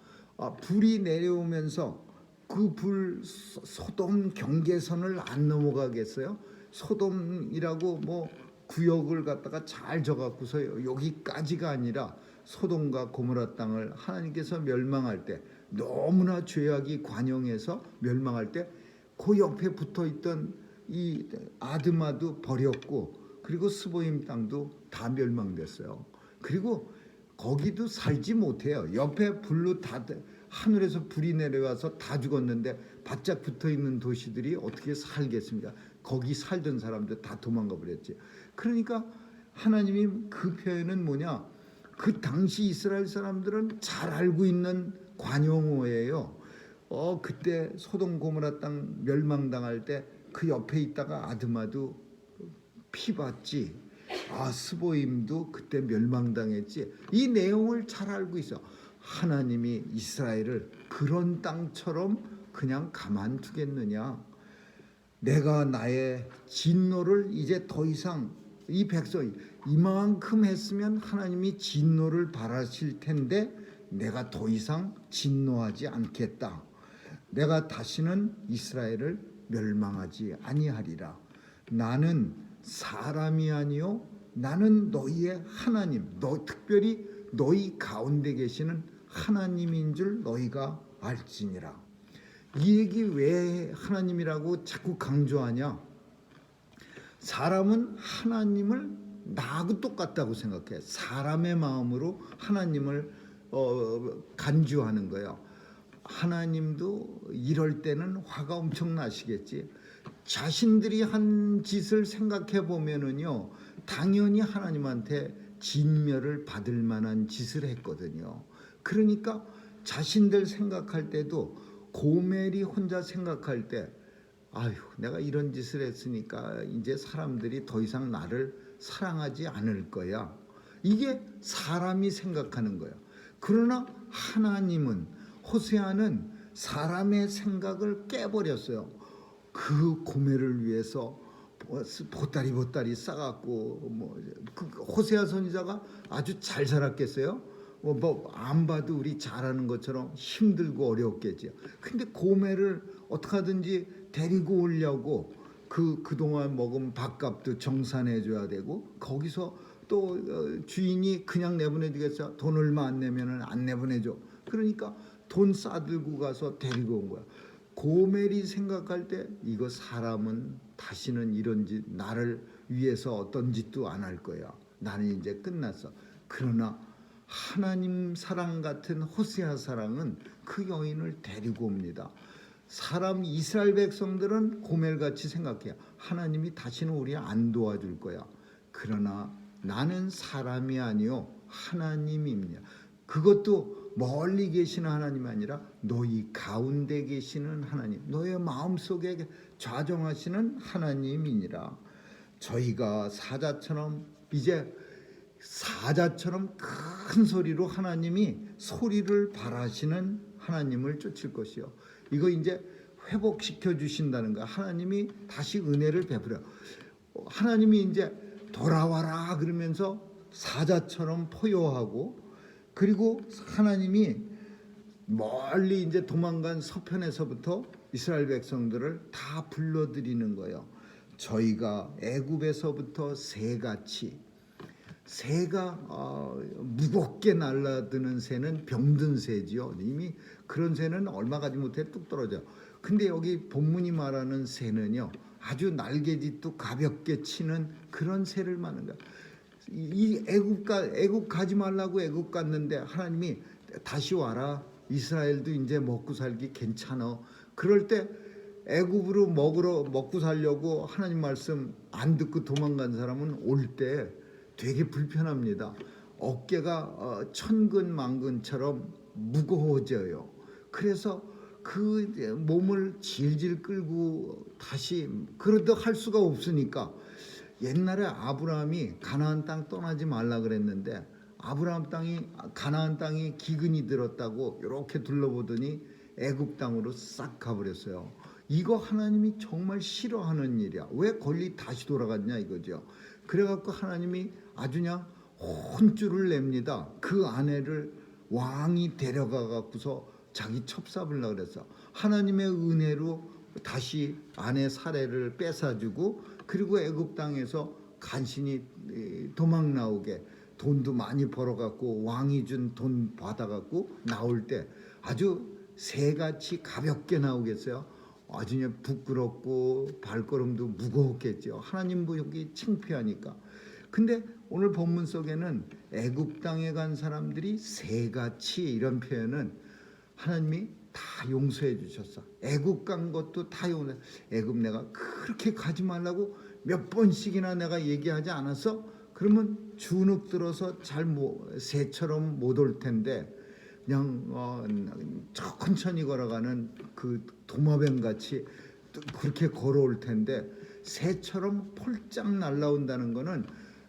불이 내려오면서 그 불 소돔 경계선을 안 넘어가겠어요? 소돔이라고 뭐 구역을 갖다가 잘 져갖고서 여기까지가 아니라 소돔과 고모라 땅을 하나님께서 멸망할 때, 너무나 죄악이 관영해서 멸망할 때 그 옆에 붙어있던 이 아드마도 버렸고, 그리고 스보임 땅도 다 멸망됐어요. 그리고 거기도 살지 못해요. 옆에 불로 다, 하늘에서 불이 내려와서 다 죽었는데 바짝 붙어있는 도시들이 어떻게 살겠습니까? 거기 살던 사람들 다 도망가 버렸지. 그러니까 하나님이 그 표현은 뭐냐, 그 당시 이스라엘 사람들은 잘 알고 있는 관용어예요. 그때 소돔 고모라 땅 멸망당할 때 그 옆에 있다가 아드마도 피봤지, 스보임도 그때 멸망당했지. 이 내용을 잘 알고 있어. 하나님이 이스라엘을 그런 땅처럼 그냥 가만두겠느냐? 내가 나의 진노를 이제 더 이상, 이 백성이 이만큼 했으면 하나님이 진노를 바라실 텐데 내가 더 이상 진노하지 않겠다. 내가 다시는 이스라엘을 멸망하지 아니하리라. 나는 사람이 아니요 나는 너희의 하나님, 특별히 너희 가운데 계시는 하나님인 줄 너희가 알지니라. 이 얘기 왜 하나님이라고 자꾸 강조하냐? 사람은 하나님을 나하고 똑같다고 생각해. 사람의 마음으로 하나님을 간주하는 거예요. 하나님도 이럴 때는 화가 엄청 나시겠지. 자신들이 한 짓을 생각해 보면은요, 당연히 하나님한테 진멸을 받을 만한 짓을 했거든요. 그러니까 자신들 생각할 때도, 고멜이 혼자 생각할 때, 내가 이런 짓을 했으니까 이제 사람들이 더 이상 나를 사랑하지 않을 거야. 이게 사람이 생각하는 거야. 그러나 하나님은, 호세아는 사람의 생각을 깨버렸어요. 그 고멜을 위해서 보따리 싸갖고, 호세아 선지자가 아주 잘 살았겠어요? 안 봐도 우리 잘하는 것처럼 힘들고 어려웠겠죠. 근데 고멜을 어떻게 하든지 데리고 오려고 그동안 먹은 밥값도 정산해줘야 되고, 거기서 또 주인이 그냥 내보내주겠어? 돈 얼마 안 내면은 안 내보내줘. 그러니까 돈 싸들고 가서 데리고 온 거야. 고멜이 생각할 때, 이거 사람은 다시는 이런 짓, 나를 위해서 어떤 짓도 안 할 거야. 나는 이제 끝났어. 그러나 하나님 사랑 같은 호세아 사랑은 그 여인을 데리고 옵니다. 이스라엘 백성들은 고멜같이 생각해요. 하나님이 다시는 우리 안 도와줄 거야. 그러나 나는 사람이 아니요 하나님입니다. 그것도 멀리 계시는 하나님이 아니라 너희 가운데 계시는 하나님, 너의 마음속에 좌정하시는 하나님이니라. 저희가 사자처럼 큰 소리로 하나님이 소리를 바라시는 하나님을 쫓을 것이요. 이거 이제 회복시켜 주신다는 거야. 하나님이 다시 은혜를 베풀어. 하나님이 이제 돌아와라 그러면서 사자처럼 포효하고, 그리고 하나님이 멀리 이제 도망간 서편에서부터 이스라엘 백성들을 다 불러들이는 거예요. 저희가 애굽에서부터 새가 무겁게 날아드는 새는 병든 새지요. 이미 그런 새는 얼마 가지 못해 뚝 떨어져. 근데 여기 본문이 말하는 새는요, 아주 날개짓도 가볍게 치는 그런 새를 말하는 거야. 이 애굽 가지 말라고 애굽 갔는데 하나님이 다시 와라. 이스라엘도 이제 먹고 살기 괜찮아. 그럴 때 애굽으로 먹고 살려고 하나님 말씀 안 듣고 도망간 사람은 올 때 되게 불편합니다. 어깨가 천근만근처럼 무거워져요. 그래서 그 몸을 질질 끌고 다시 그러다 할 수가 없으니까, 옛날에 아브라함이 가나안 땅 떠나지 말라 그랬는데 가나안 땅이 기근이 들었다고 이렇게 둘러보더니 애굽 땅으로 싹 가버렸어요. 이거 하나님이 정말 싫어하는 일이야. 왜 권리 다시 돌아갔냐 이거죠. 그래갖고 하나님이 아주 그냥 혼쭐을 냅니다. 그 아내를 왕이 데려가 갖고서 자기 첩사하려고 그랬어. 하나님의 은혜로 다시 아내 사례를 뺏어주고, 그리고 애굽 땅에서 간신히 도망 나오게 돈도 많이 벌어갖고 왕이 준 돈 받아갖고 나올 때 아주 새같이 가볍게 나오겠어요. 아주 그냥 부끄럽고 발걸음도 무거웠겠죠. 하나님 보기 창피하니까. 근데 오늘 본문 속에는 애굽 땅에 간 사람들이 새같이, 이런 표현은 하나님이 다 용서해 주셨어. 애굽 간 것도 다 용서. 애굽 내가 그렇게 가지 말라고 몇 번씩이나 내가 얘기하지 않았어? 그러면 주눅 들어서 새처럼 못 올 텐데 그냥 천천히 걸어가는 그 도마뱀 같이 그렇게 걸어올 텐데 새처럼 폴짝 날아온다는 거는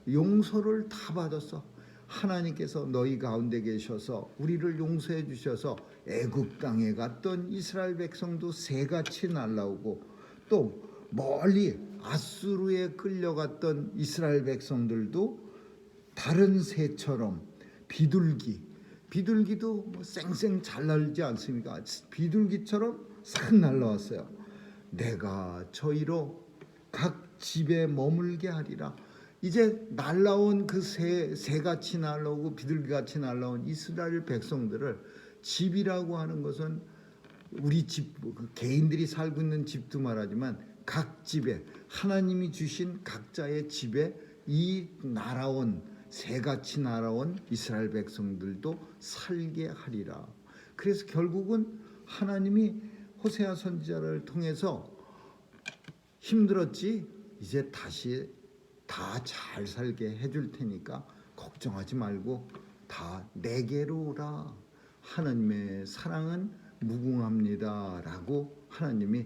용서를 다 받았어. 하나님께서 너희 가운데 계셔서 우리를 용서해 주셔서 애굽 땅에 갔던 이스라엘 백성도 새같이 날아오고, 또 멀리 아수르에 끌려갔던 이스라엘 백성들도 다른 새처럼 비둘기도 쌩쌩 잘 날지 않습니까? 비둘기처럼 싹 날아왔어요. 내가 저희로 각 집에 머물게 하리라. 이제 날라온 그 새같이 날라오고 비둘기같이 날라온 이스라엘 백성들을, 집이라고 하는 것은 우리 집, 개인들이 살고 있는 집도 말하지만 각 집에 하나님이 주신 각자의 집에 이 날아온 새같이 날아온 이스라엘 백성들도 살게 하리라. 그래서 결국은 하나님이 호세아 선지자를 통해서 힘들었지, 이제 다시 다 잘 살게 해줄 테니까 걱정하지 말고 다 내게로 오라. 하나님의 사랑은 무궁합니다 라고 하나님이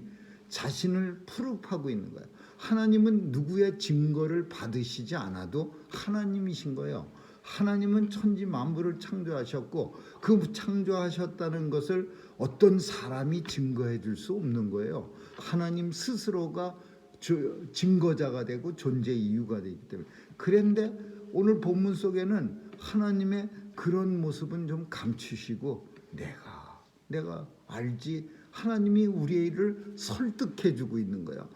자신을 프루프하고 있는 거예요. 하나님은 누구의 증거를 받으시지 않아도 하나님이신 거예요. 하나님은 천지 만물을 창조하셨고, 그 창조하셨다는 것을 어떤 사람이 증거해 줄 수 없는 거예요. 하나님 스스로가 증거자가 되고 존재 이유가 되기 때문에. 그런데 오늘 본문 속에는 하나님의 그런 모습은 좀 감추시고, 내가 알지. 하나님이 우리를 설득해 주고 있는 거예요.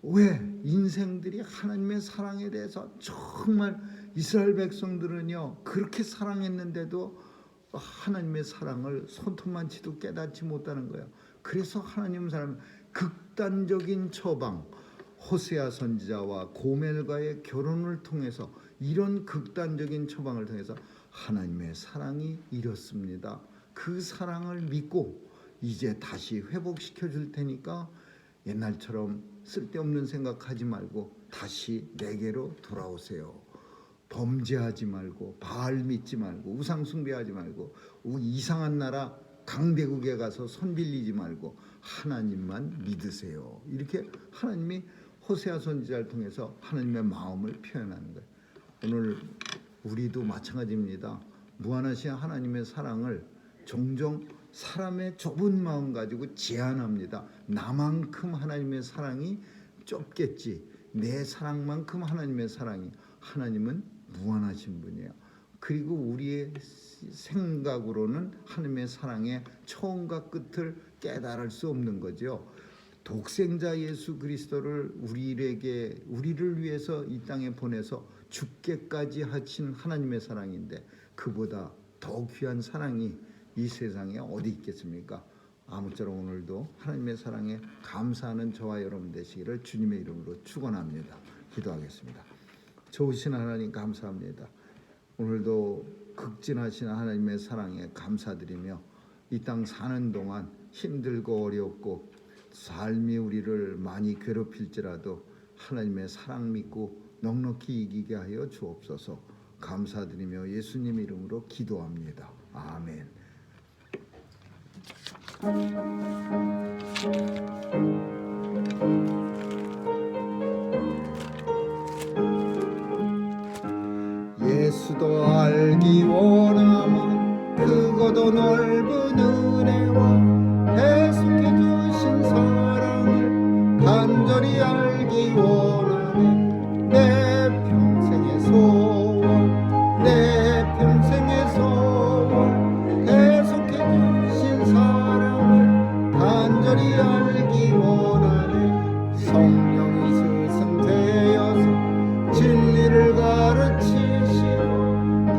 왜? 인생들이 하나님의 사랑에 대해서 정말 이스라엘 백성들은요 그렇게 사랑했는데도 하나님의 사랑을 손톱만치도 깨닫지 못하는 거예요. 그래서 하나님 사람 극단적인 처방, 호세아 선지자와 고멜과의 결혼을 통해서, 이런 극단적인 처방을 통해서 하나님의 사랑이 이렇습니다. 그 사랑을 믿고 이제 다시 회복시켜 줄 테니까 옛날처럼 쓸데없는 생각하지 말고 다시 내게로 돌아오세요. 범죄하지 말고, 바알 믿지 말고, 우상 숭배하지 말고, 이상한 나라 강대국에 가서 손 빌리지 말고 하나님만 믿으세요. 이렇게 하나님이 호세아 선지자를 통해서 하나님의 마음을 표현하는 거예요. 오늘 우리도 마찬가지입니다. 무한하신 하나님의 사랑을 종종 사람의 좁은 마음 가지고 제한합니다. 나만큼 하나님의 사랑이 좁겠지, 내 사랑만큼 하나님의 사랑이. 하나님은 무한하신 분이에요. 그리고 우리의 생각으로는 하나님의 사랑의 처음과 끝을 깨달을 수 없는 거죠. 독생자 예수 그리스도를 우리를 위해서 이 땅에 보내서 죽게까지 하신 하나님의 사랑인데, 그보다 더 귀한 사랑이 이 세상에 어디 있겠습니까? 아무쪼록 오늘도 하나님의 사랑에 감사하는 저와 여러분 되시기를 주님의 이름으로 축원합니다. 기도하겠습니다. 좋으신 하나님 감사합니다. 오늘도 극진하신 하나님의 사랑에 감사드리며, 이 땅 사는 동안 힘들고 어렵고 삶이 우리를 많이 괴롭힐지라도 하나님의 사랑 믿고 넉넉히 이기게 하여 주옵소서. 감사드리며 예수님 이름으로 기도합니다. 아멘. 예수도 알기 원함은 크고도 넓은 은혜와 계속해 주신 사랑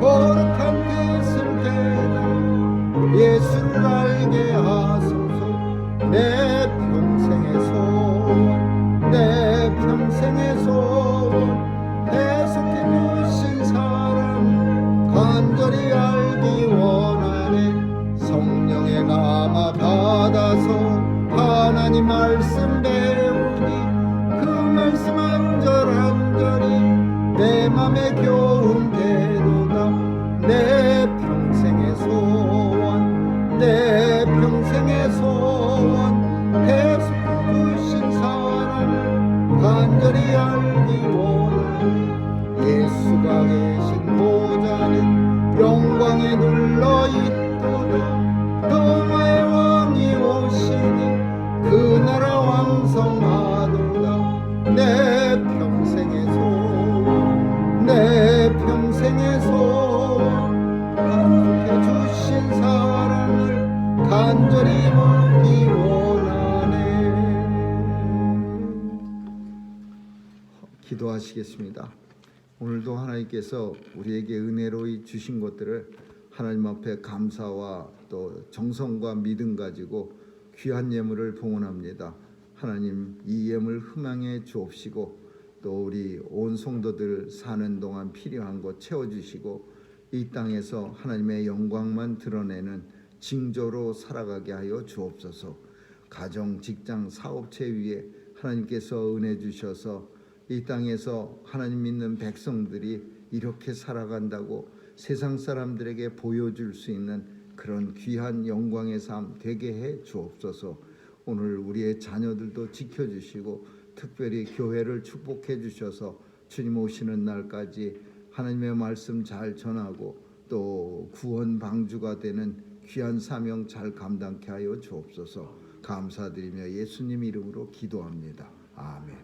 거룩한 뜻을 깨달아 예수를 알게 하소서. 내 평생의 소원, 내 평생의 소원, 계속해 주신 사랑 간절히 알기 원하네. 성령의 감화 받아서 하나님 말씀 배우니 그 말씀 한절한절이 내 맘에 교훈 되도다. 내 평생의 소원, 내 평생의 소원, 계속 주신 사랑을 간절히 알기 원하니 예수가 계신 보좌는 영광에 눌러있도다. 평화의 왕이 오시니 그 나라 왕성하도다. 내 평생의 소원, 내 평생의 소원, 하나님께 주신 사랑을 간절히 받기 원하네. 기도하시겠습니다. 오늘도 하나님께서 우리에게 은혜로 주신 것들을 하나님 앞에 감사와 또 정성과 믿음 가지고 귀한 예물을 봉헌합니다. 하나님 이 예물 흠양해 주옵시고 또 우리 온 성도들 사는 동안 필요한 것 채워주시고 이 땅에서 하나님의 영광만 드러내는 징조로 살아가게 하여 주옵소서. 가정, 직장, 사업체 위에 하나님께서 은혜 주셔서 이 땅에서 하나님 믿는 백성들이 이렇게 살아간다고 세상 사람들에게 보여줄 수 있는 그런 귀한 영광의 삶 되게 해 주옵소서. 오늘 우리의 자녀들도 지켜주시고 특별히 교회를 축복해 주셔서 주님 오시는 날까지 하나님의 말씀 잘 전하고 또 구원 방주가 되는 귀한 사명 잘 감당케 하여 주옵소서. 감사드리며 예수님 이름으로 기도합니다. 아멘.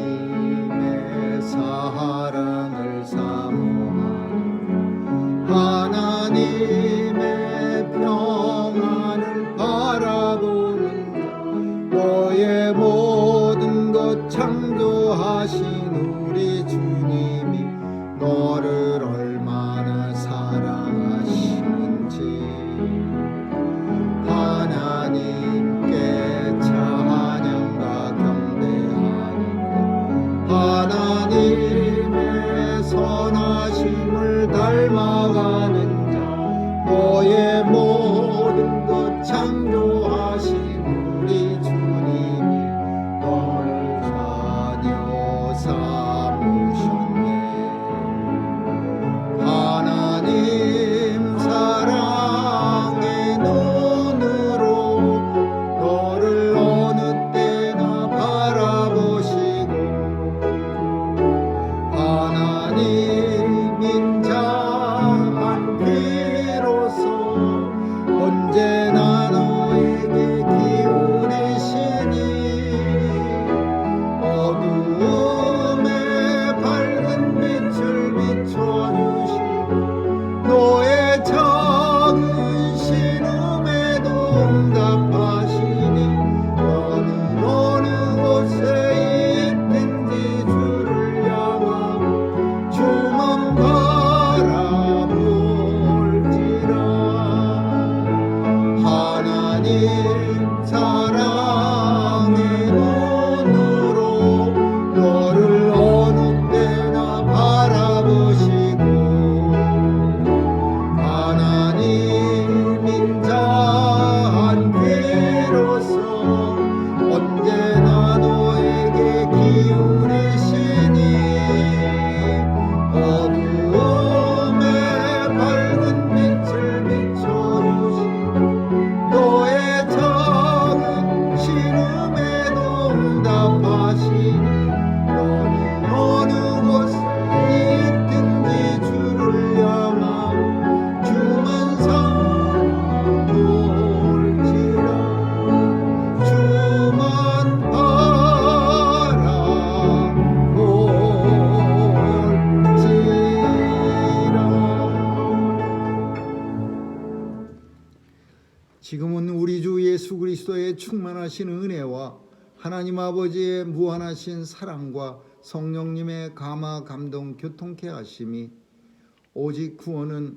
하나님의 사랑을 사모하는 하나님의 평안을 바라보는 자, 너의 모든 것 창조하신 우리 주님이 너를 얼마나 사랑하시는지 하나님께 찬양과 경배하는 하나님의 선하심을 닮아가는 자, 너의 모든 것 창조하신 우리 주님이 너를 자녀 삼으셨네. 하나님 사랑의 눈으로 너를 어느 때나 바라보시고 하나님인 자한 비로소 언제나 너에게 기울이시니 어두움에 밝은 빛을 비춰주시고 너의 작은 신음에도 응답하시니 너는 어느 곳에 있든지 주를 향하고 주만 바라볼지라. 하나님 사랑의 눈으로 너를 어느 때나 바라보시고 하나님 지금은 우리 주 예수 그리스도의 충만하신 은혜와 하나님 아버지의 무한하신 사랑과 성령님의 감화 감동 교통케 하심이 오직 구원은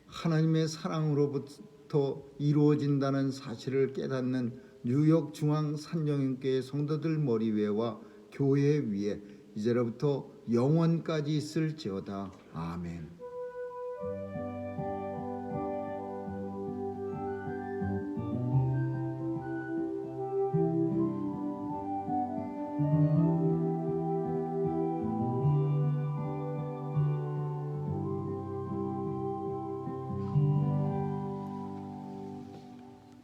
하나님의 사랑으로부터 이루어진다는 사실을 깨닫는 뉴욕 중앙 산정인교회 성도들 머리 위에와 교회 위에 이제로부터 영원까지 있을지어다. 아멘.